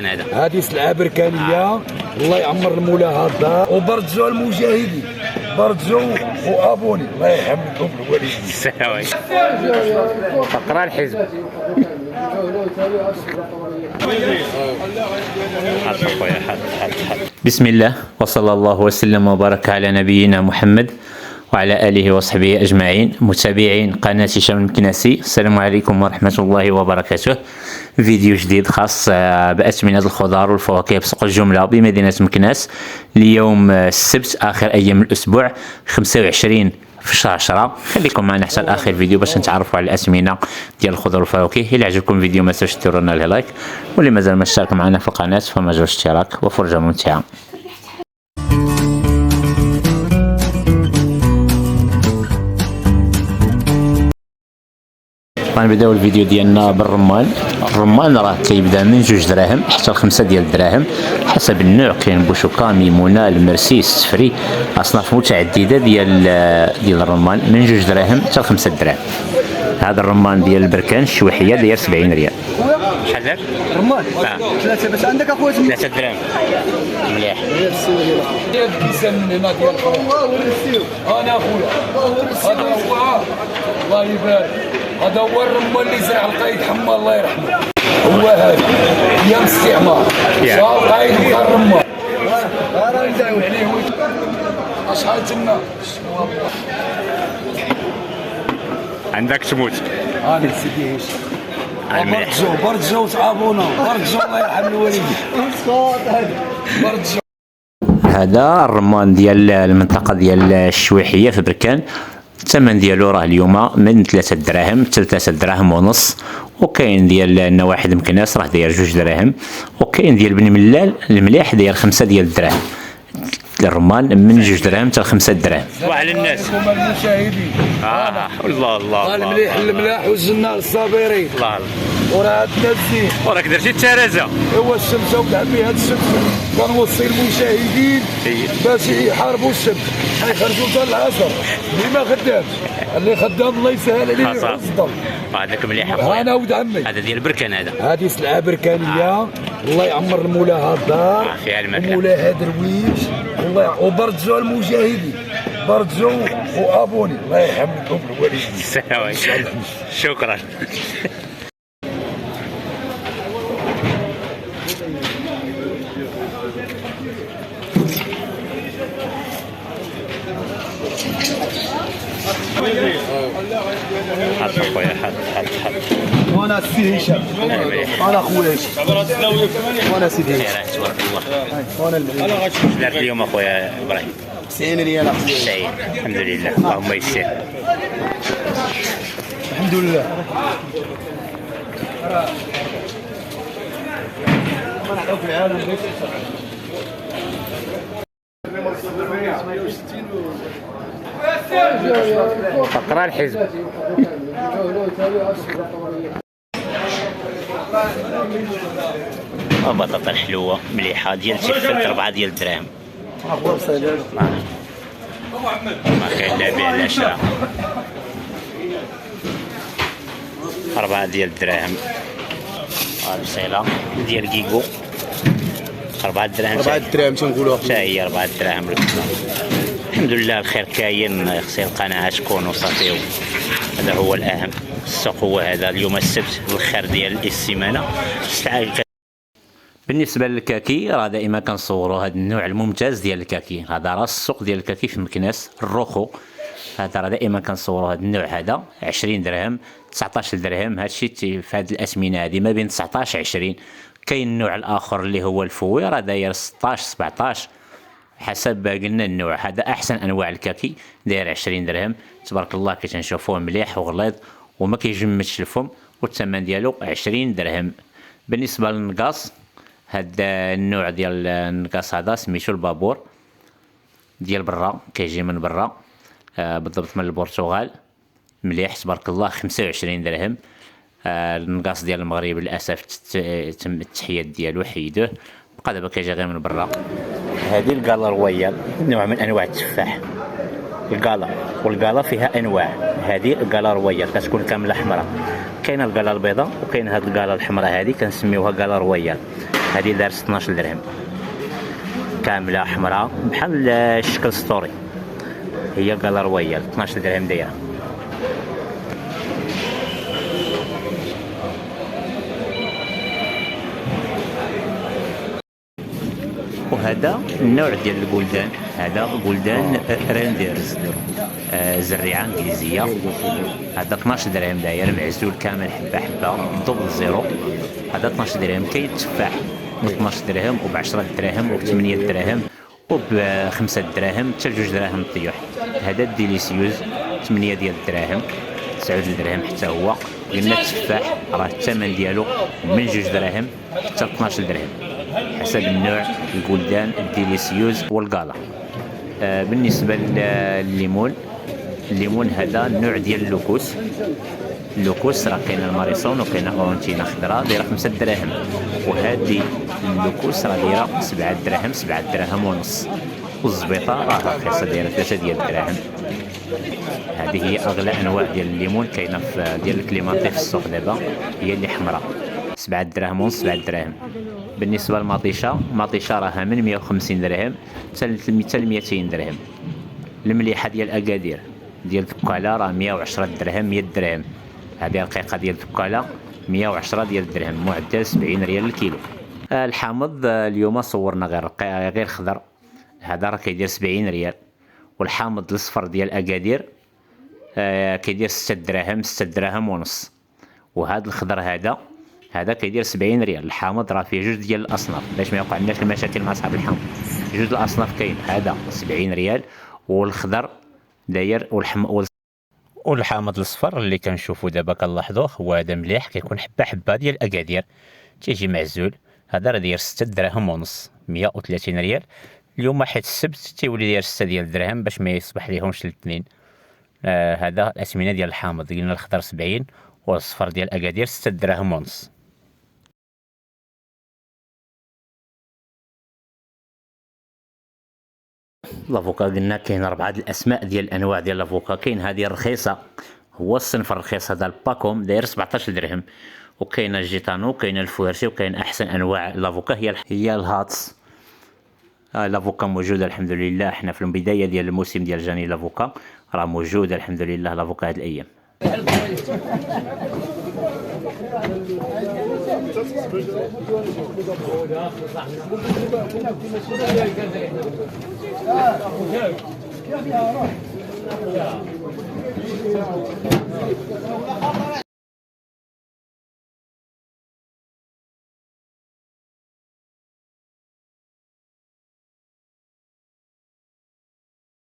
هذه سلعه بركانيه. الله يعمر المولى الدار وبرجوا المجاهدين، برجوا وابوني الله يحمدكم الوالدين. السلام عليكم. فقرا الحزب. بسم الله وصلى الله وسلم وبارك على نبينا محمد وعلى آله وصحبه أجمعين. متابعين قناة هشام المكناسي، السلام عليكم ورحمة الله وبركاته. فيديو جديد خاص بأثمنة الخضار والفواكه بسوق الجملة بمدينة مكناس اليوم السبت آخر أيام الأسبوع 25 في شهر 10. خليكم معنا حتى لاخر الفيديو باش نتعرفوا على الاسمنه ديال الخضر والفواكه. الى عجبكم الفيديو ما تنساوش ديروا لنا لايك، واللي مازال ما اشترك معنا في القناه فما جوج اشتراك وفرجه ممتعه. غنبداو الفيديو ديالنا بالرمان. الرمان راه كيبدا من 2 دراهم حتى ل5 ديال الدراهم حسب النوع. كاين بوشوكا، ميمونه، المرسي، السفري، اصناف متعدده ديال الرمان من 2 دراهم حتى ل5 دراهم. هذا الرمان ديال البركان الشويحيه داير 70 ريال. شحال دار؟ الرمان؟ 3 باش عندك اخويا 3 دراهم. مليح. ديال الكيسان من هنا ديال انا اخويا هذا هو الله يبارك. هذا هو الرمان اللي زرع القايد حما الله يرحمه. هو هذا ايام الاستعمار جا القايد بقى الرمان. راه نداوي عليه شحال تما عندك تموت. انا سيدي هشام برجوا تعابونا برجوا الله يرحم الوالدين. برجوا. هذا الرمان ديال المنطقه ديال الشويحيه في بركان. الثمن ديالو راه اليوم من 3 دراهم حتى 3 دراهم ونص، وكاين ديال النواحي مكناس راه داير 2 دراهم، وكاين ديال بن ملال المليح داير 5 ديال الدراهم. الرمان من 2 دراهم حتى 5 دراهم. وعلى الناس المشاهدين الله الله المليح الملاح والجنه للصابرين. الله وراه عندنا الزين وراك درتي الترازه. هو الشمس وكعبي هاد الشمس كنوصي المشاهدين باش يحاربوا الشمس يخرجوا حتى العصر. اللي ما خدامش اللي خدام الله يسهل عليه يفضل. هذاك مليح اخويا. انا ولد عمي هذا ديال بركان. هذه سلعه بركانيه. الله يعمر المولى الدار فيها الماكله. مولاها درويش والله وبرجوا المجاهدين برجوا وابوني الله يحمدكم الوالدين. السلام عليكم. شكرا. حط خويا حط. وانا سيدي هشام انا خويا هشام وانا سيدي هشام تبارك الله. وانا المعين. دارت اليوم اخويا ابراهيم 90 ريال اخويا. 90. الحمد لله اللهم يسر. الحمد لله. ما نعرف العالم فقرا الحزب. بطاطا الحلوه مليحه ديال تيفلت 4 ديال الدراهم. ما كاين لا بيع لا شراء. 4 ديال الدراهم. البصيله ديال كيكو 4 دراهم. 4 دراهم تنقولوا حتى هي 4 دراهم. الحمد لله الخير كاين. خصنا القناعه تكون وصافي. هذا هو الاهم. السوق هو هذا اليوم السبت الخير ديال السيمانه. بالنسبه للكاكي راه دائما كنصوروا هذا النوع الممتاز ديال الكاكي. هذا راه السوق ديال الكاكي في مكناس الروخو. هذا راه دائما كنصوروا هذا النوع هذا 20 درهم 19 درهم. هادشي في هذه الاسمنه هذه ما بين 19 20. كاين النوع الاخر اللي هو الفوي راه داير 16 17 حسب قلنا النوع. هذا احسن انواع الكاكي داير 20 درهم. تبارك الله كي تنشوفوه مليح وغليظ وما كيجمدش الفم، والثمن ديالو 20 درهم. بالنسبه للنقاص هذا النوع ديال النقاص هذا سميتو البابور ديال برا، كيجي من برا بالضبط من البرتغال. مليح تبارك الله 25 درهم. النقاص ديال المغرب للاسف تم التحيات ديالو حيدوه، بقى دابا كيجي غير من برا. هذه الكالا رويال نوع من انواع التفاح. الكالا والكالا فيها انواع. هذه الكالا رويال كتكون كامله حمراء. كاينه الكالا البيضاء وكاين هذه الكالا الحمراء هذه كنسميوها كالا رويال. هذه دار 12 درهم كامله حمراء بحال الشكل ستوري، هي كالر رويال 12 درهم دايره. وهذا النوع ديال البلدان، هذا بلدان رينديرز، زريعه انجليزيه، هذا 12 درهم داير معزول كامل حبه حبه دوبل زيرو، هذا 12 درهم. كاين التفاح ب 12 درهم وب 10 دراهم وب 8 دراهم وب 5 دراهم حتى 2 دراهم الطيوح. هذا الديليسيوز 8 ديال الدراهم 9 دراهم حتى هو. قلنا التفاح راه الثمن ديالو من 2 دراهم حتى 12 درهم حسب النوع، البلدان، الديليسيوز والكالا. بالنسبه للليمون، الليمون هذا النوع ديال اللوكوس، اللوكوس راه كاين الماريسون وكاين اورونتينا خضراء دايره 5 دراهم، وهذه اللوكوس راه دايره 7 دراهم 7 دراهم ونص، والزبيطه راه رخيصه دايره 3 ديال الدراهم. هذه هي اغلى انواع ديال الليمون كاينه في ديال الكليمانطي في السوق دابا، هي اللي حمراء 7 دراهم ونص 7 دراهم. بالنسبه للمطيشه، المطيشه راها من 150 درهم حتى ل 200 درهم. المليحه ديال اكادير ديال التكاله راه 110 درهم 100 درهم، هذه رقيقه ديال التكاله 110 ديال الدرهم، معدل 70 ريال الكيلو. الحامض اليوم صورنا غير خضر، هذا راه كيدير 70 ريال، والحامض الصفر ديال اكادير كيدير 6 دراهم 6 دراهم ونص، وهذا الخضر هذا كيدير 70 ريال. الحامض راه فيه 2 ديال الاصناف باش ما يوقع لناش المشاكل مع صاحب الحامض، 2 الاصناف كاين، هذا 70 ريال والخضر داير والحامض الصفر اللي كنشوفوا دابا كنلاحظوه هو هذا مليح، كيكون حبه حبه ديال اكادير تيجي معزول، هذا راه داير 6 دراهم ونص 130 ريال. اليوم حيت السبت تيولي داير 6 ديال الدرهم باش ما يصبح ليهمش الاثنين. هذا الاثمنه ديال الحامض، قلنا الخضر 70 والصفر ديال اكادير 6 دراهم ونص. لافوكا قلنا كاين 4 الاسماء ديال الانواع ديال لافوكا. كاين هذه الرخيصه، هو الصنف الرخيص هذا الباكوم داير 17 درهم، وكاين الجيتانو وكاين الفويرسي وكاين احسن انواع لافوكا هي الهاتس. لافوكا موجوده الحمد لله، حنا في البدايه ديال الموسم ديال جاني لافوكا راه موجوده الحمد لله لافوكا هاد الايام.